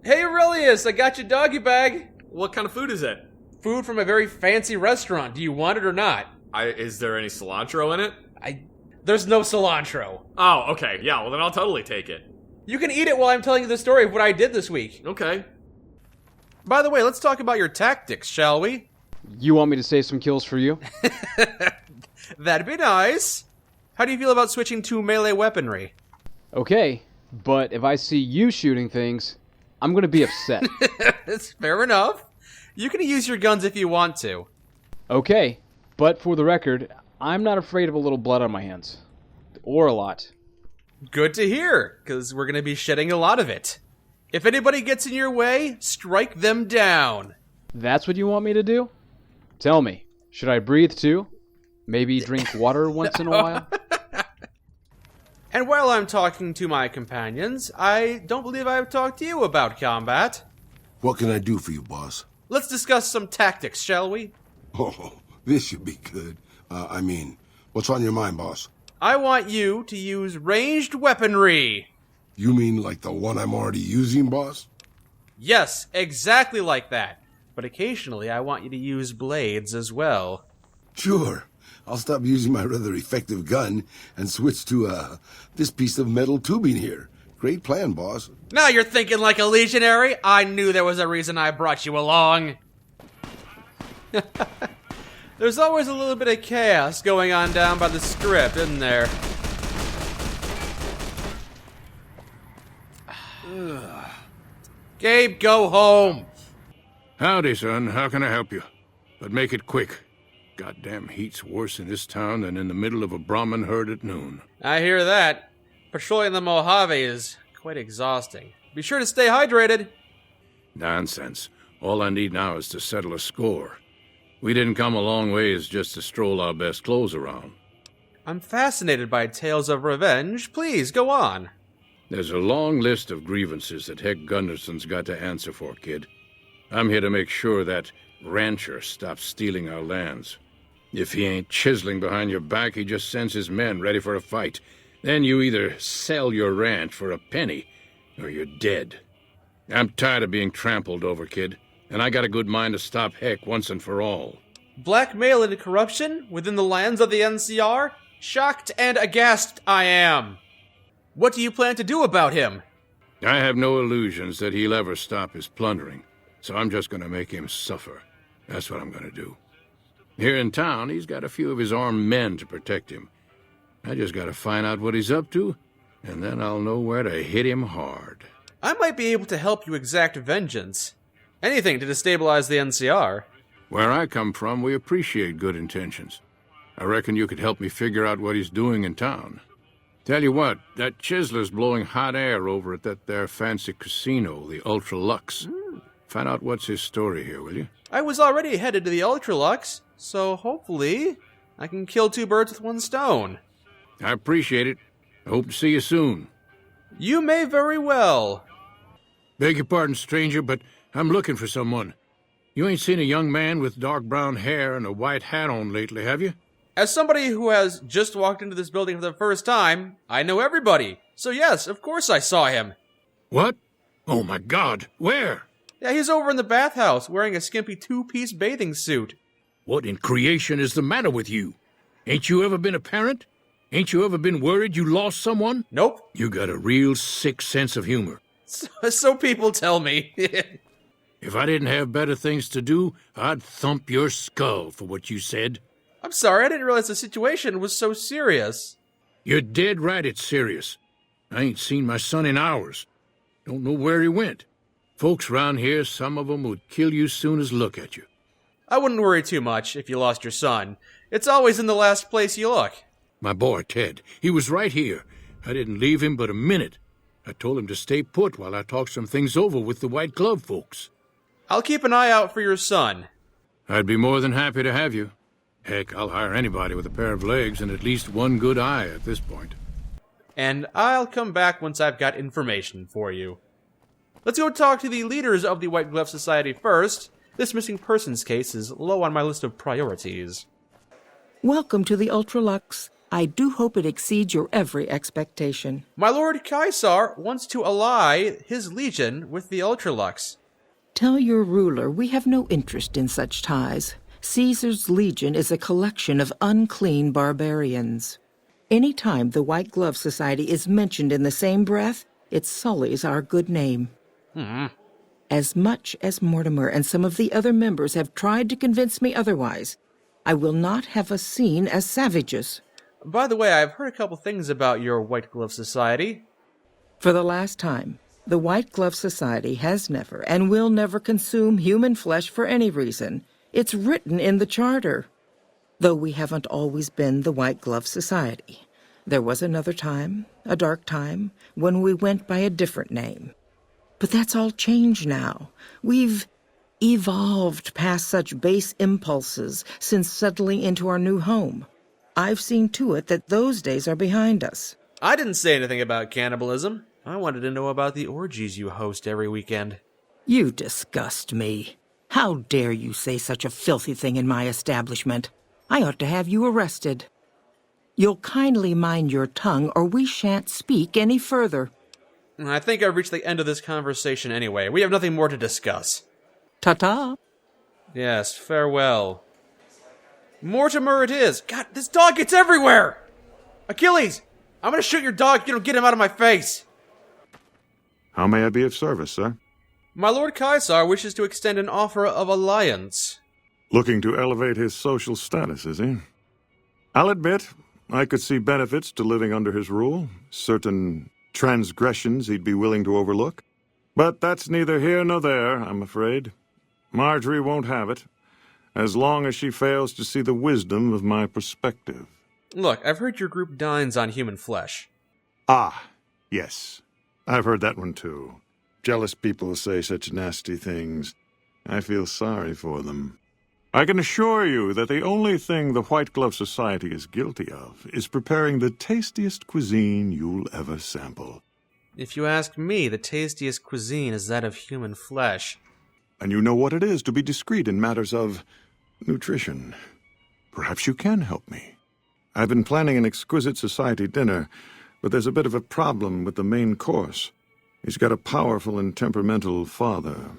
Hey Aurelius, I got your doggy bag. What kind of food is it? Food from a very fancy restaurant. Do you want it or not? Is there any cilantro in it? There's no cilantro. Oh, okay. Yeah, well then I'll totally take it. You can eat it while I'm telling you the story of what I did this week. Okay. By the way, let's talk about your tactics, shall we? You want me to save some kills for you? That'd be nice. How do you feel about switching to melee weaponry? Okay, but if I see you shooting things, I'm gonna be upset. That's fair enough. You can use your guns if you want to. Okay, but for the record, I'm not afraid of a little blood on my hands. Or a lot. Good to hear, because we're going to be shedding a lot of it. If anybody gets in your way, strike them down. That's what you want me to do? Tell me, should I breathe too? Maybe drink water once in a while? And while I'm talking to my companions, I don't believe I've talked to you about combat. What can I do for you, boss? Let's discuss some tactics, shall we? Oh, this should be good. What's on your mind, boss? I want you to use ranged weaponry. You mean like the one I'm already using, boss? Yes, exactly like that. But occasionally I want you to use blades as well. Sure. I'll stop using my rather effective gun and switch to, this piece of metal tubing here. Great plan, boss. Now you're thinking like a legionary? I knew there was a reason I brought you along. There's always a little bit of chaos going on down by the script, isn't there? Gabe, go home. Howdy, son. How can I help you? But make it quick. Goddamn heat's worse in this town than in the middle of a Brahmin herd at noon. I hear that. Patrolling the Mojave is quite exhausting. Be sure to stay hydrated. Nonsense. All I need now is to settle a score. We didn't come a long ways just to stroll our best clothes around. I'm fascinated by tales of revenge. Please, go on. There's a long list of grievances that Heck Gunderson's got to answer for, kid. I'm here to make sure that rancher stops stealing our lands. If he ain't chiseling behind your back, he just sends his men ready for a fight. Then you either sell your ranch for a penny, or you're dead. I'm tired of being trampled over, kid, and I got a good mind to stop Heck once and for all. Blackmail and corruption within the lands of the NCR? Shocked and aghast I am. What do you plan to do about him? I have no illusions that he'll ever stop his plundering, so I'm just going to make him suffer. That's what I'm going to do. Here in town, he's got a few of his armed men to protect him. I just got to find out what he's up to, and then I'll know where to hit him hard. I might be able to help you exact vengeance. Anything to destabilize the NCR. Where I come from, we appreciate good intentions. I reckon you could help me figure out what he's doing in town. Tell you what, that chiseler's blowing hot air over at that there fancy casino, the Ultra Luxe. Find out what's his story here, will you? I was already headed to the Ultra Luxe, so hopefully I can kill two birds with one stone. I appreciate it. I hope to see you soon. You may very well. Beg your pardon, stranger, but I'm looking for someone. You ain't seen a young man with dark brown hair and a white hat on lately, have you? As somebody who has just walked into this building for the first time, I know everybody. So yes, of course I saw him. What? Oh my God, where? Yeah, he's over in the bathhouse wearing a skimpy two-piece bathing suit. What in creation is the matter with you? Ain't you ever been a parent? Ain't you ever been worried you lost someone? Nope. You got a real sick sense of humor. So people tell me. If I didn't have better things to do, I'd thump your skull for what you said. I'm sorry, I didn't realize the situation was so serious. You're dead right it's serious. I ain't seen my son in hours. Don't know where he went. Folks around here, some of 'em would kill you soon as look at you. I wouldn't worry too much if you lost your son. It's always in the last place you look. My boy, Ted, he was right here. I didn't leave him but a minute. I told him to stay put while I talked some things over with the White Glove folks. I'll keep an eye out for your son. I'd be more than happy to have you. Heck, I'll hire anybody with a pair of legs and at least one good eye at this point. And I'll come back once I've got information for you. Let's go talk to the leaders of the White Glove Society first. This missing persons case is low on my list of priorities. Welcome to the Ultra Luxe. I do hope it exceeds your every expectation. My Lord Caesar wants to ally his legion with the Ultralux. Tell your ruler we have no interest in such ties. Caesar's legion is a collection of unclean barbarians. Any time the White Glove Society is mentioned in the same breath, it sullies our good name. As much as Mortimer and some of the other members have tried to convince me otherwise, I will not have us seen as savages. By the way, I've heard a couple things about your White Glove Society. For the last time, the White Glove Society has never and will never consume human flesh for any reason. It's written in the charter. Though we haven't always been the White Glove Society. There was another time, a dark time, when we went by a different name. But that's all changed now. We've evolved past such base impulses since settling into our new home. I've seen to it that those days are behind us. I didn't say anything about cannibalism. I wanted to know about the orgies you host every weekend. You disgust me. How dare you say such a filthy thing in my establishment? I ought to have you arrested. You'll kindly mind your tongue, or we shan't speak any further. I think I've reached the end of this conversation anyway. We have nothing more to discuss. Ta-ta. Yes, farewell. Mortimer it is. God, this dog gets everywhere! Achilles, I'm gonna shoot your dog if you don't get him out of my face! How may I be of service, sir? My Lord Caesar wishes to extend an offer of alliance. Looking to elevate his social status, is he? I'll admit, I could see benefits to living under his rule, certain transgressions he'd be willing to overlook. But that's neither here nor there, I'm afraid. Marjorie won't have it, as long as she fails to see the wisdom of my perspective. Look, I've heard your group dines on human flesh. Ah, yes. I've heard that one too. Jealous people say such nasty things. I feel sorry for them. I can assure you that the only thing the White Glove Society is guilty of is preparing the tastiest cuisine you'll ever sample. If you ask me, the tastiest cuisine is that of human flesh. And you know what it is to be discreet in matters of nutrition. Perhaps you can help me. I've been planning an exquisite society dinner, but there's a bit of a problem with the main course. He's got a powerful and temperamental father.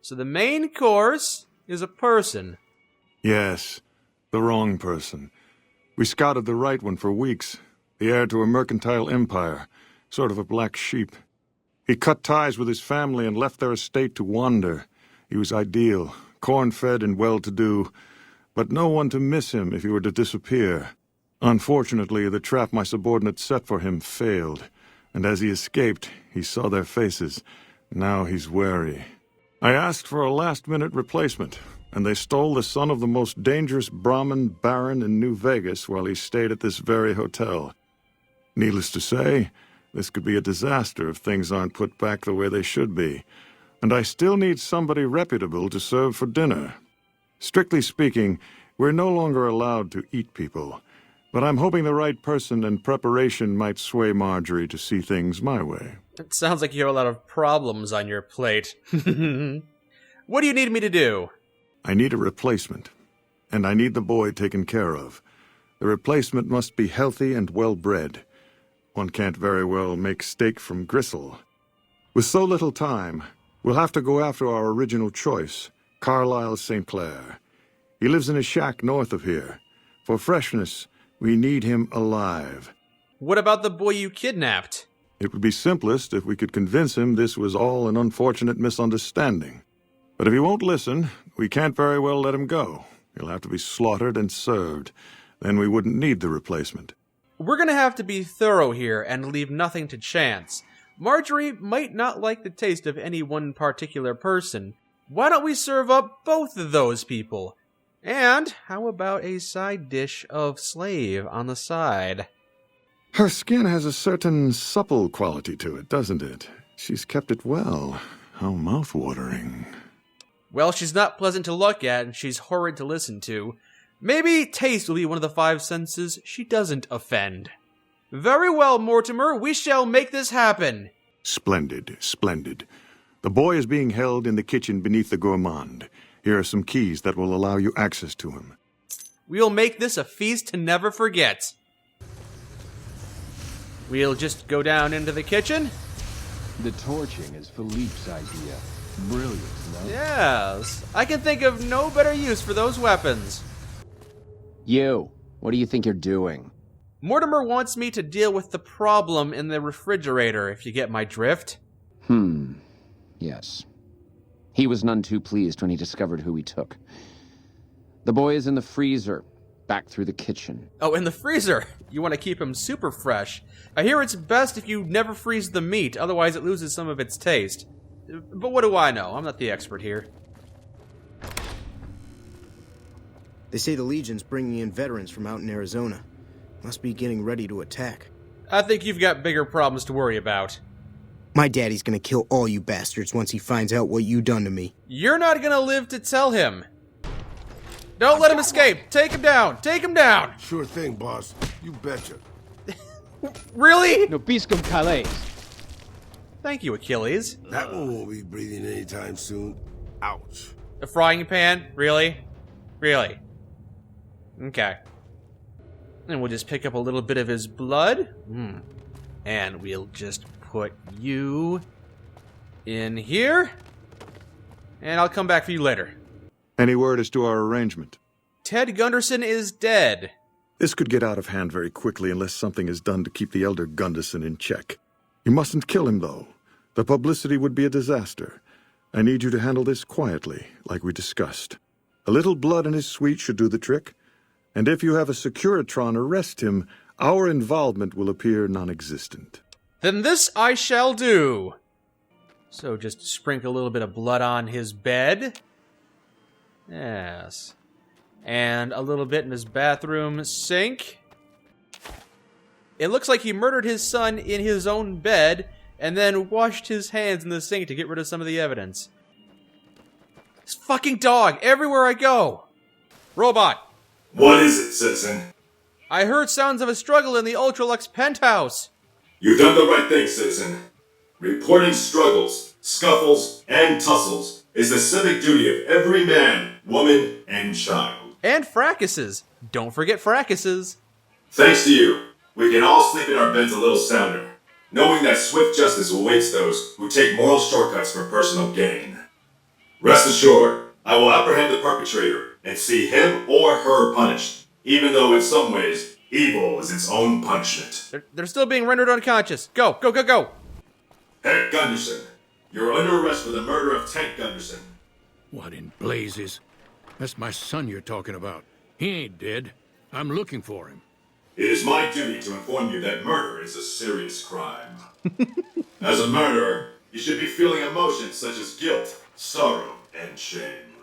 So the main course is a person. Yes, the wrong person. We scouted the right one for weeks. The heir to a mercantile empire, sort of a black sheep. He cut ties with his family and left their estate to wander. He was ideal, corn-fed and well-to-do, but no one to miss him if he were to disappear. Unfortunately, the trap my subordinates set for him failed, and as he escaped, he saw their faces. Now he's wary. I asked for a last-minute replacement, and they stole the son of the most dangerous Brahmin baron in New Vegas while he stayed at this very hotel. Needless to say, this could be a disaster if things aren't put back the way they should be, and I still need somebody reputable to serve for dinner. Strictly speaking, we're no longer allowed to eat people, but I'm hoping the right person and preparation might sway Marjorie to see things my way. It sounds like you have a lot of problems on your plate. What do you need me to do? I need a replacement, and I need the boy taken care of. The replacement must be healthy and well-bred. One can't very well make steak from gristle. With so little time, we'll have to go after our original choice, Carlisle St. Clair. He lives in a shack north of here. For freshness, we need him alive. What about the boy you kidnapped? It would be simplest if we could convince him this was all an unfortunate misunderstanding. But if he won't listen, we can't very well let him go. He'll have to be slaughtered and served. Then we wouldn't need the replacement. We're gonna have to be thorough here and leave nothing to chance. Marjorie might not like the taste of any one particular person. Why don't we serve up both of those people? And how about a side dish of slave on the side? Her skin has a certain supple quality to it, doesn't it? She's kept it well. How mouth-watering. Well, she's not pleasant to look at, and she's horrid to listen to. Maybe taste will be one of the 5 senses she doesn't offend. Very well, Mortimer, we shall make this happen. Splendid, splendid. The boy is being held in the kitchen beneath the gourmand. Here are some keys that will allow you access to him. We'll make this a feast to never forget. We'll just go down into the kitchen. The torching is Philippe's idea. Brilliant, no? Yes, I can think of no better use for those weapons. You, what do you think you're doing? Mortimer wants me to deal with the problem in the refrigerator, if you get my drift. Yes. He was none too pleased when he discovered who he took. The boy is in the freezer, back through the kitchen. Oh, in the freezer. You want to keep him super fresh. I hear it's best if you never freeze the meat, otherwise it loses some of its taste. But what do I know? I'm not the expert here. They say the Legion's bringing in veterans from out in Arizona. Must be getting ready to attack. I think you've got bigger problems to worry about. My daddy's gonna kill all you bastards once he finds out what you done to me. You're not gonna live to tell him. Don't let him escape. Take him down. Take him down. Sure thing, boss. You betcha. Really? No piscum calais. Thank you, Achilles. That one won't be breathing anytime soon. Ouch. A frying pan? Really? Really? Okay. And we'll just pick up a little bit of his blood. And we'll just put you in here. And I'll come back for you later. Any word as to our arrangement? Ted Gunderson is dead. This could get out of hand very quickly unless something is done to keep the elder Gunderson in check. You mustn't kill him, though. The publicity would be a disaster. I need you to handle this quietly, like we discussed. A little blood in his suite should do the trick. And if you have a Securitron arrest him, our involvement will appear non-existent. Then this I shall do. So just sprinkle a little bit of blood on his bed. Yes. And a little bit in his bathroom sink. It looks like he murdered his son in his own bed and then washed his hands in the sink to get rid of some of the evidence. This fucking dog, everywhere I go. Robot. What is it, citizen? I heard sounds of a struggle in the Ultralux penthouse. You've done the right thing, citizen. Reporting struggles, scuffles, and tussles is the civic duty of every man, woman, and child. And fracases. Don't forget fracases. Thanks to you, we can all sleep in our beds a little sounder, knowing that swift justice awaits those who take moral shortcuts for personal gain. Rest assured, I will apprehend the perpetrator and see him or her punished, even though in some ways, evil is its own punishment. They're still being rendered unconscious. Go, go, go, go. Ted Gunderson, you're under arrest for the murder of Ted Gunderson. What in blazes? That's my son you're talking about. He ain't dead. I'm looking for him. It is my duty to inform you that murder is a serious crime. As a murderer, you should be feeling emotions such as guilt, sorrow, and shame.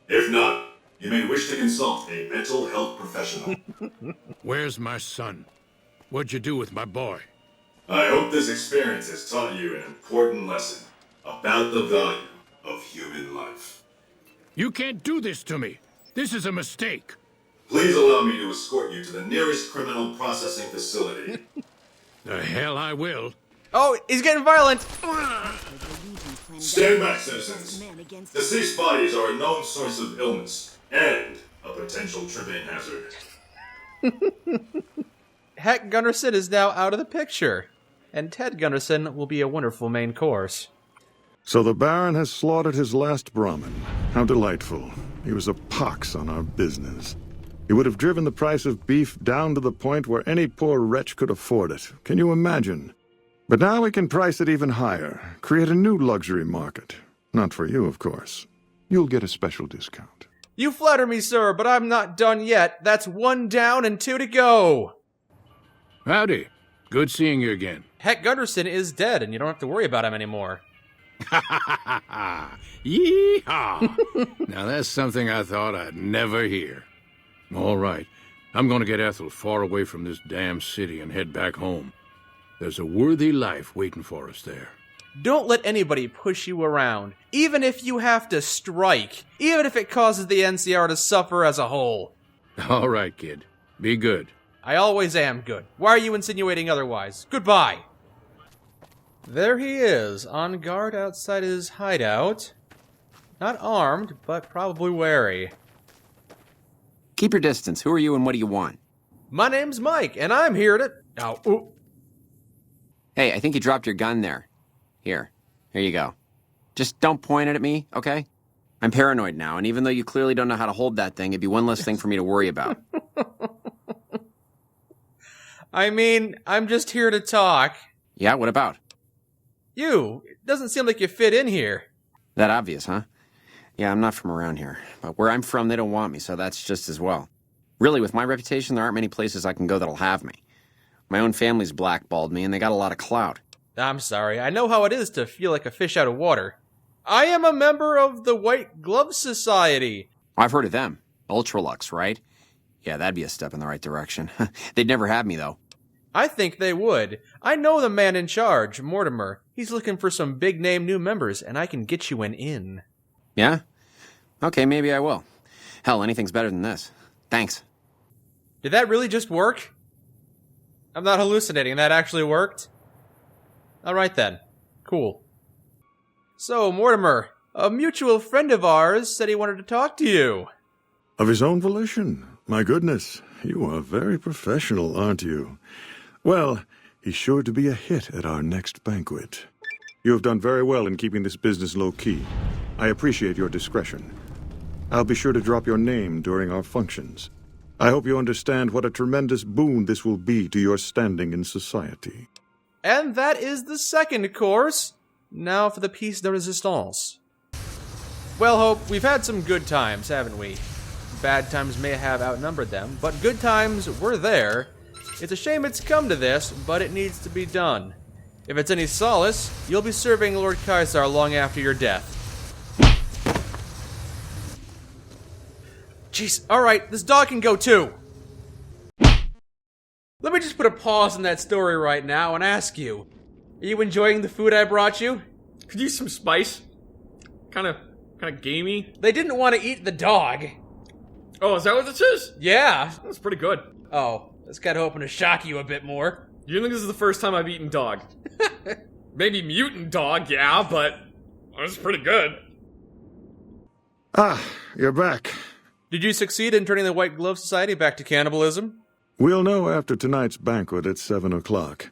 If not, you may wish to consult a mental health professional. Where's my son? What'd you do with my boy? I hope this experience has taught you an important lesson about the value of human life. You can't do this to me. This is a mistake. Please allow me to escort you to the nearest criminal processing facility. The hell I will. Oh, he's getting violent. Stand back, citizens. Deceased bodies are a known source of illness and a potential tripping hazard. Heck Gunderson is now out of the picture, and Ted Gunderson will be a wonderful main course. So the Baron has slaughtered his last Brahmin. How delightful. He was a pox on our business. He would have driven the price of beef down to the point where any poor wretch could afford it. Can you imagine? But now we can price it even higher, create a new luxury market. Not for you, of course. You'll get a special discount. You flatter me, sir, but I'm not done yet. That's 1 down and 2 to go. Howdy. Good seeing you again. Heck Gunderson is dead, and you don't have to worry about him anymore. Yeehaw! Now that's something I thought I'd never hear. All right. I'm gonna get Ethel far away from this damn city and head back home. There's a worthy life waiting for us there. Don't let anybody push you around, even if you have to strike, even if it causes the NCR to suffer as a whole. All right, kid. Be good. I always am good. Why are you insinuating otherwise? Goodbye. There he is, on guard outside his hideout. Not armed, but probably wary. Keep your distance. Who are you and what do you want? My name's Mike, and I'm here to... Oh, ooh. Hey, I think you dropped your gun there. Here you go. Just don't point it at me, okay? I'm paranoid now, and even though you clearly don't know how to hold that thing, it'd be one less thing for me to worry about. I mean, I'm just here to talk. Yeah, what about? You. It doesn't seem like you fit in here. That obvious, huh? Yeah, I'm not from around here. But where I'm from, they don't want me, so that's just as well. Really, with my reputation, there aren't many places I can go that'll have me. My own family's blackballed me, and they got a lot of clout. I'm sorry. I know how it is to feel like a fish out of water. I am a member of the White Glove Society. I've heard of them. Ultralux, right? Yeah, that'd be a step in the right direction. They'd never have me, though. I think they would. I know the man in charge, Mortimer. He's looking for some big-name new members, and I can get you an in. Yeah? Okay, maybe I will. Hell, anything's better than this. Thanks. Did that really just work? I'm not hallucinating. That actually worked? Alright then. Cool. So, Mortimer, a mutual friend of ours said he wanted to talk to you. Of his own volition? My goodness, you are very professional, aren't you? Well, he's sure to be a hit at our next banquet. You have done very well in keeping this business low-key. I appreciate your discretion. I'll be sure to drop your name during our functions. I hope you understand what a tremendous boon this will be to your standing in society. And that is the second course. Now for the piece de resistance. Well, Hope, we've had some good times, haven't we? Bad times may have outnumbered them, but good times were there. It's a shame it's come to this, but it needs to be done. If it's any solace, you'll be serving Lord Caesar long after your death. Jeez, alright, this dog can go too. Let me just put a pause in that story right now and ask you, are you enjoying the food I brought you? Could use some spice. Kind of gamey. They didn't want to eat the dog. Oh, is that what this is? Yeah. That's pretty good. Oh, that's kind of hoping to shock you a bit more. You think this is the first time I've eaten dog? Maybe mutant dog, yeah, but it's pretty good. Ah, you're back. Did you succeed in turning the White Glove Society back to cannibalism? We'll know after tonight's banquet at 7 o'clock.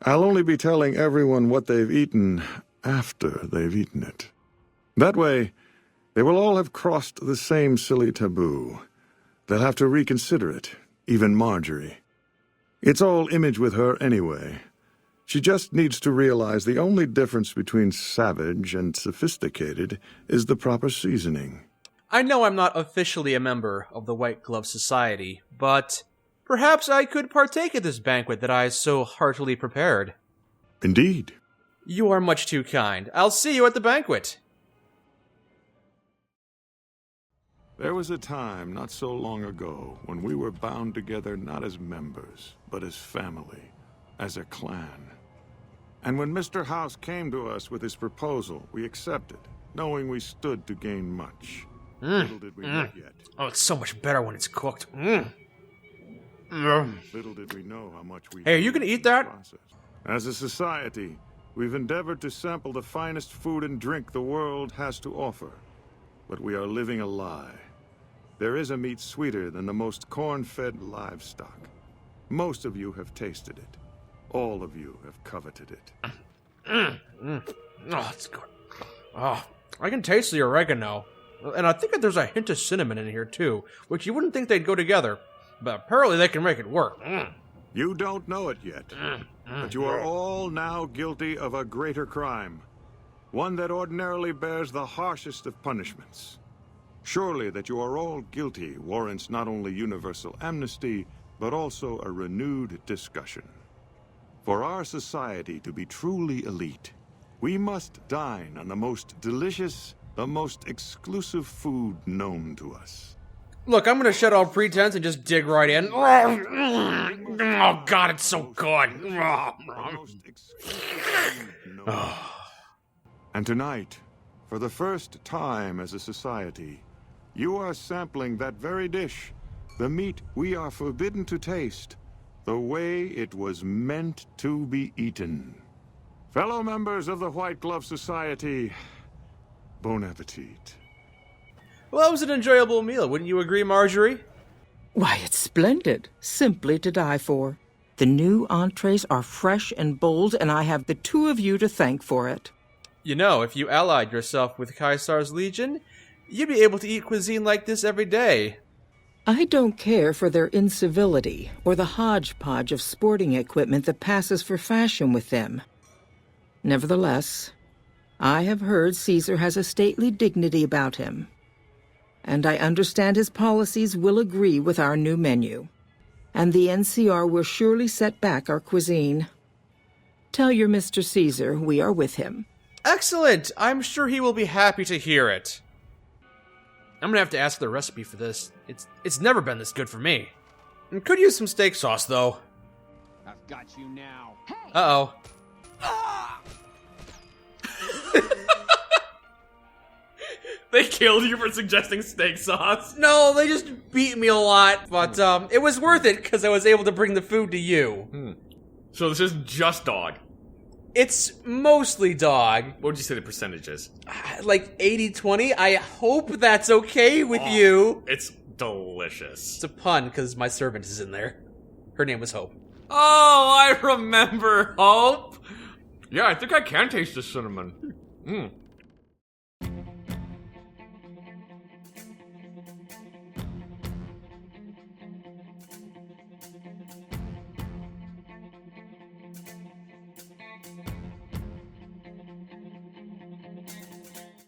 I'll only be telling everyone what they've eaten after they've eaten it. That way, they will all have crossed the same silly taboo. They'll have to reconsider it, even Marjorie. It's all image with her anyway. She just needs to realize the only difference between savage and sophisticated is the proper seasoning. I know I'm not officially a member of the White Glove Society, but perhaps I could partake of this banquet that I so heartily prepared. Indeed. You are much too kind. I'll see you at the banquet. There was a time not so long ago when we were bound together not as members, but as family, as a clan. And when Mr. House came to us with his proposal, we accepted, knowing we stood to gain much. Little did we know yet. Oh, it's so much better when it's cooked. Little did we know how much we... Hey, are you gonna eat that? Process. As a society, we've endeavored to sample the finest food and drink the world has to offer. But we are living a lie. There is a meat sweeter than the most corn-fed livestock. Most of you have tasted it. All of you have coveted it. Oh, it's good. Oh, I can taste the oregano. And I think that there's a hint of cinnamon in here, too, which you wouldn't think they'd go together. But apparently they can make it work. You don't know it yet, but you are all now guilty of a greater crime. One that ordinarily bears the harshest of punishments. Surely that you are all guilty warrants not only universal amnesty, but also a renewed discussion. For our society to be truly elite, we must dine on the most delicious, the most exclusive food known to us. Look, I'm gonna shut all pretense and just dig right in. Oh, God, it's so good. And tonight, for the first time as a society, you are sampling that very dish, the meat we are forbidden to taste, the way it was meant to be eaten. Fellow members of the White Glove Society, bon appetit. Well, that was an enjoyable meal, wouldn't you agree, Marjorie? Why, it's splendid. Simply to die for. The new entrees are fresh and bold, and I have the two of you to thank for it. You know, if you allied yourself with Caesar's Legion, you'd be able to eat cuisine like this every day. I don't care for their incivility or the hodgepodge of sporting equipment that passes for fashion with them. Nevertheless, I have heard Caesar has a stately dignity about him, and I understand his policies will agree with our new menu. And the NCR will surely set back our cuisine. Tell your Mr. Caesar we are with him. Excellent! I'm sure he will be happy to hear it. I'm gonna have to ask the recipe for this. It's never been this good for me. And could use some steak sauce, though. I've got you now. Uh-oh. They killed you for suggesting steak sauce. No, they just beat me a lot, but it was worth it because I was able to bring the food to you. So this is just dog. It's mostly dog. What would you say the percentage is? Like 80-20. I hope that's okay with you. It's delicious. It's a pun because my servant is in there. Her name was Hope. Oh, I remember Hope. Yeah, I think I can taste the cinnamon.